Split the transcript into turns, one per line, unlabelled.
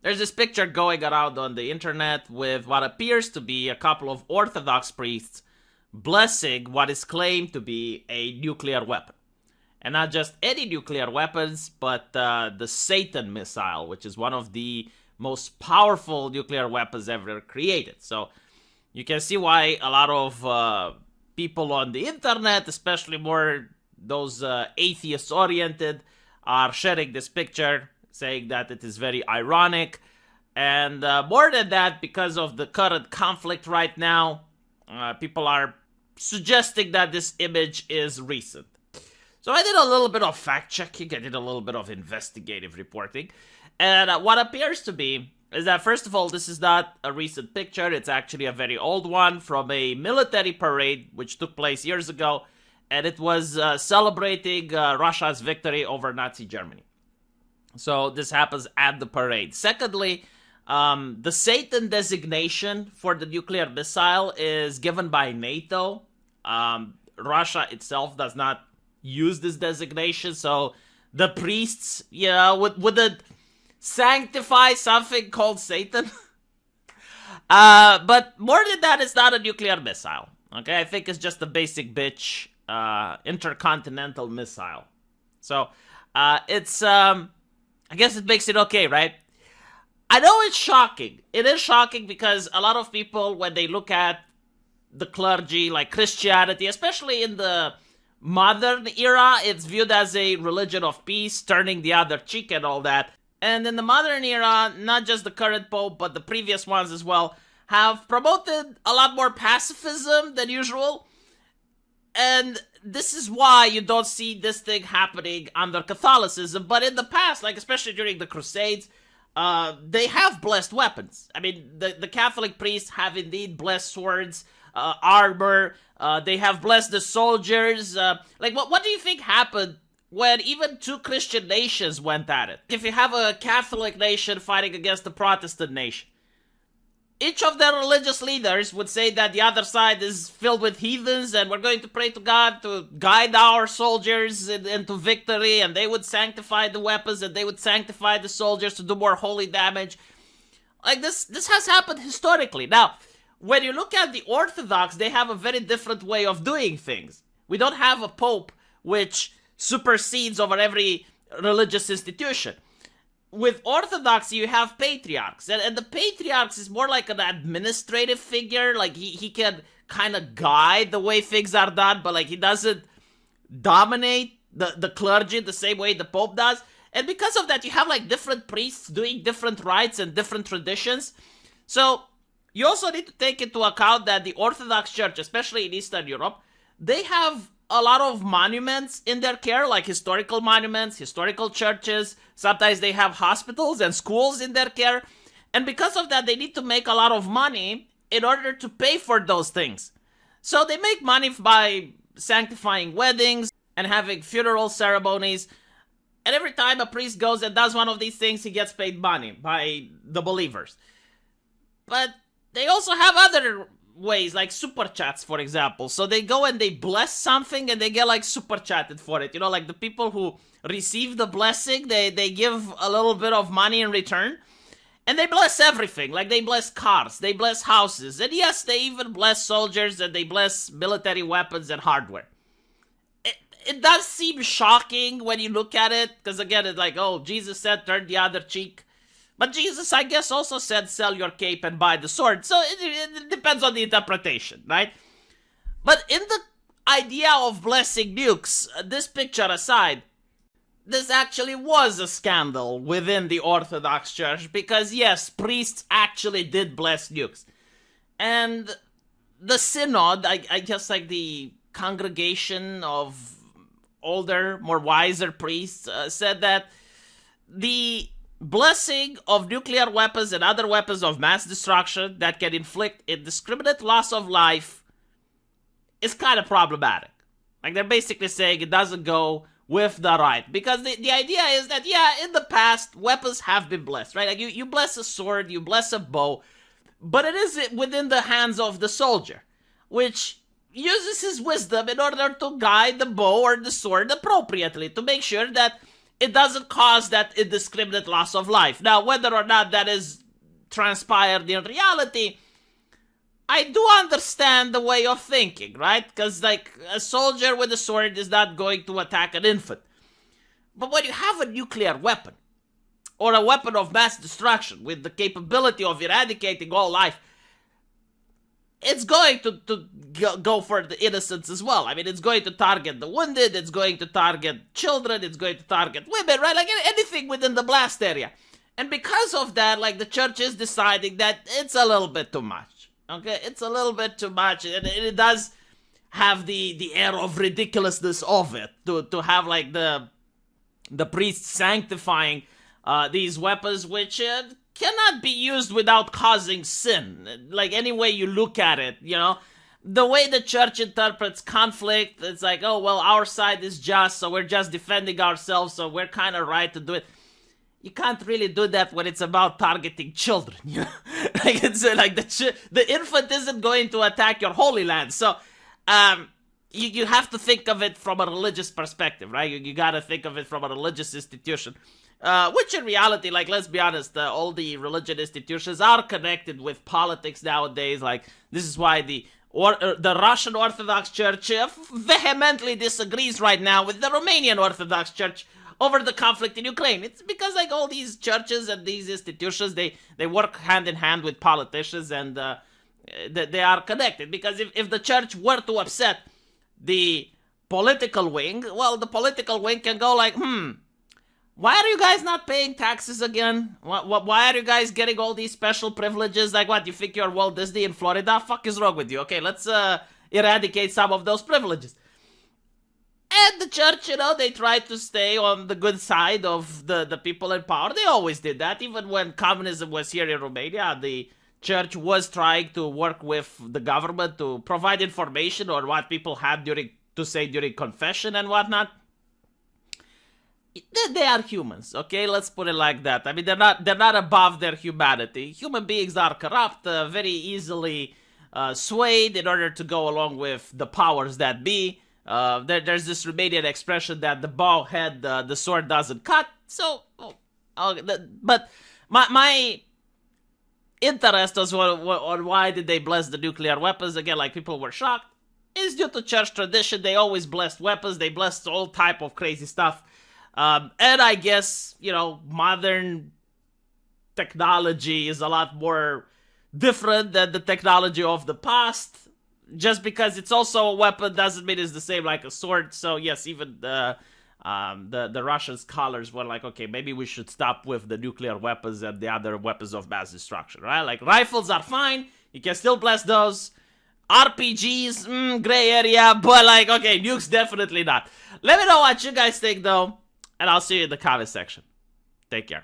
There's this picture going around on the internet with what appears to be a couple of Orthodox priests blessing what is claimed to be a nuclear weapon. And not just any nuclear weapons, but the Satan missile, which is one of the most powerful nuclear weapons ever created. So you can see why a lot of people on the internet, especially more those atheist-oriented, are sharing this picture, saying that it is very ironic. And more than that, because of the current conflict right now, people are suggesting that this image is recent. So I did a little bit of fact-checking, I did a little bit of investigative reporting, and what appears to be is that, first of all, this is not a recent picture, it's actually a very old one from a military parade which took place years ago, and it was celebrating Russia's victory over Nazi Germany. So this happens at the parade. Secondly, the Satan designation for the nuclear missile is given by NATO. Russia itself does not use this designation, so the priests, would it sanctify something called Satan? But more than that, it's not a nuclear missile. Okay, I think it's just a basic bitch intercontinental missile. So it's I guess it makes it okay, right? I know it's shocking. It is shocking because a lot of people, when they look at the clergy, like Christianity, especially in the modern era, it's viewed as a religion of peace, turning the other cheek and all that. And in the modern era, not just the current pope, but the previous ones as well, have promoted a lot more pacifism than usual. And this is why you don't see this thing happening under Catholicism. But in the past, like especially during the Crusades, they have blessed weapons. I mean, the Catholic priests have indeed blessed swords, armor. They have blessed the soldiers. What do you think happened when even two Christian nations went at it? If you have a Catholic nation fighting against a Protestant nation, each of their religious leaders would say that the other side is filled with heathens and we're going to pray to God to guide our soldiers into victory, and they would sanctify the weapons and they would sanctify the soldiers to do more holy damage. Like this has happened historically. Now, when you look at the Orthodox, they have a very different way of doing things. We don't have a pope which supersedes over every religious institution. With Orthodoxy, you have patriarchs, and the patriarchs is more like an administrative figure. Like he can kind of guide the way things are done, but like he doesn't dominate the clergy the same way the Pope does. And because of that, you have like different priests doing different rites and different traditions. So you also need to take into account that the Orthodox Church, especially in Eastern Europe, they have a lot of monuments in their care, like historical monuments, historical churches. Sometimes they have hospitals and schools in their care. And because of that, they need to make a lot of money in order to pay for those things. So they make money by sanctifying weddings and having funeral ceremonies. And every time a priest goes and does one of these things, he gets paid money by the believers. But they also have other ways, like super chats, for example. So they go and they bless something and they get like super chatted for it. You know, like the people who receive the blessing, they give a little bit of money in return. And they bless everything. Like they bless cars, they bless houses. And yes, they even bless soldiers and they bless military weapons and hardware. It does seem shocking when you look at it. Because again, it's like, oh, Jesus said turn the other cheek. But Jesus, I guess, also said, sell your cape and buy the sword. So it depends on the interpretation, right? But in the idea of blessing nukes, this picture aside, this actually was a scandal within the Orthodox Church. Because, yes, priests actually did bless nukes. And the synod, I guess like the congregation of older, more wiser priests, said that the blessing of nuclear weapons and other weapons of mass destruction that can inflict indiscriminate loss of life is kind of problematic. Like they're basically saying it doesn't go with the right. Because the idea is that, yeah, in the past, weapons have been blessed, right? Like you bless a sword, you bless a bow, but it is within the hands of the soldier, which uses his wisdom in order to guide the bow or the sword appropriately to make sure that it doesn't cause that indiscriminate loss of life. Now, whether or not that is transpired in reality, I do understand the way of thinking, right? Because, like, a soldier with a sword is not going to attack an infant. But when you have a nuclear weapon, or a weapon of mass destruction with the capability of eradicating all life, it's going to go for the innocents as well. I mean, it's going to target the wounded, it's going to target children, it's going to target women, right? Like anything within the blast area. And because of that, like, the church is deciding that it's a little bit too much. Okay? It's a little bit too much. And it does have the air of ridiculousness of it. To have, like, the priests sanctifying these weapons, which cannot be used without causing sin. Like, any way you look at it, you know? The way the church interprets conflict, it's like, oh, well, our side is just, so we're just defending ourselves, so we're kind of right to do it. You can't really do that when it's about targeting children, you know? Like, it's like the infant isn't going to attack your Holy Land, so you have to think of it from a religious perspective, right? You gotta think of it from a religious institution. Which in reality, like, let's be honest, all the religious institutions are connected with politics nowadays. Like, this is why the Russian Orthodox Church vehemently disagrees right now with the Romanian Orthodox Church over the conflict in Ukraine. It's because, like, all these churches and these institutions, they work hand in hand with politicians, and they are connected. Because if the church were to upset the political wing, well, the political wing can go like, why are you guys not paying taxes again? Why are you guys getting all these special privileges? Like, what, you think you're Walt Disney in Florida? Fuck is wrong with you? Okay, let's eradicate some of those privileges. And the church, you know, they try to stay on the good side of the people in power. They always did that. Even when communism was here in Romania, the church was trying to work with the government to provide information on what people had to say during confession and whatnot. They are humans, okay? Let's put it like that. I mean, they're not above their humanity. Human beings are corrupt, very easily swayed in order to go along with the powers that be. There's this Romanian expression that the bow head, the sword doesn't cut. So, but my interest was on why did they bless the nuclear weapons again? Like, people were shocked. Is due to church tradition. They always blessed weapons. They blessed all type of crazy stuff. And I guess, you know, modern technology is a lot more different than the technology of the past. Just because it's also a weapon doesn't mean it's the same like a sword. So yes, even the Russian scholars were like, okay, maybe we should stop with the nuclear weapons and the other weapons of mass destruction, right? Like, rifles are fine. You can still bless those. RPGs, gray area, but like, okay, nukes definitely not. Let me know what you guys think though. And I'll see you in the comment section. Take care.